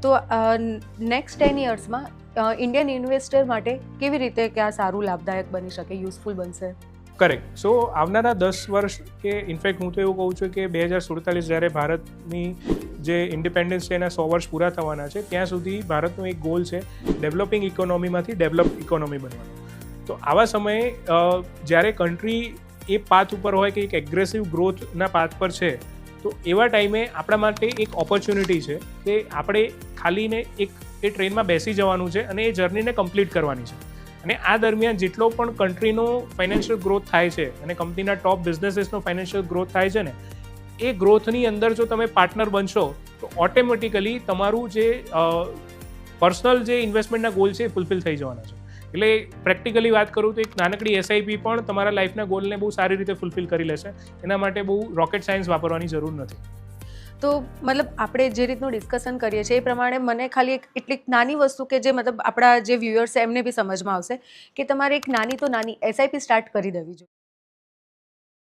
તો next 10 યર્સમાં Indian investor માટે કેવી રીતે કે આ સારું લાભદાયક બની શકે, યુઝફુલ બનશે? કરેક્ટ. સો આવનારા 10 વર્ષ કે ઇનફેક્ટ હું તો એવું કહું છું કે 2047 જ્યારે ભારતની જે ઇન્ડિપેન્ડન્સ છે એના 100 વર્ષ પૂરા થવાના છે, ત્યાં સુધી ભારતનો એક ગોલ છે ડેવલપિંગ ઇકોનોમીમાંથી ડેવલપ ઇકોનોમી બનવાનો. તો આવા સમયે જ્યારે કન્ટ્રી એ પાથ ઉપર હોય કે એક એગ્રેસિવ ગ્રોથના પાથ પર છે, તો એવા ટાઈમે આપણા માટે એક ઓપોર્ચ્યુનિટી છે કે આપણે ખાલીને એ ટ્રેનમાં બેસી જવાનું છે અને એ જર્નીને કમ્પ્લીટ કરવાની છે. અને આ દરમિયાન જેટલો પણ કન્ટ્રીનો ફાઇનાન્શિયલ ગ્રોથ થાય છે અને કંપનીના ટોપ બિઝનેસીસનો ફાઇનાન્શિયલ ગ્રોથ થાય છે ને, એ ગ્રોથની અંદર જો તમે પાર્ટનર બનશો તો ઓટોમેટિકલી તમારું જે પર્સનલ જે ઇન્વેસ્ટમેન્ટના ગોલ છે એ ફૂલફિલ થઈ જવાના છે. એટલે પ્રેક્ટિકલી વાત કરું તો એક નાનકડી એસઆઈપી પણ તમારા લાઈફના ગોલને બહુ સારી રીતે ફૂલફિલ કરી લેશે. એના માટે બહુ રોકેટ સાયન્સ વાપરવાની જરૂર નથી. તો મતલબ આપણે જે રીતનું ડિસ્કશન કરીએ છીએ એ પ્રમાણે મને ખાલી એટલી નાની વસ્તુ કે જે મતલબ આપણા જે વ્યુઅર્સ છે એમને બી સમજમાં આવશે કે તમારે એક નાની તો નાની એસઆઈપી સ્ટાર્ટ કરી દેવી જોઈએ.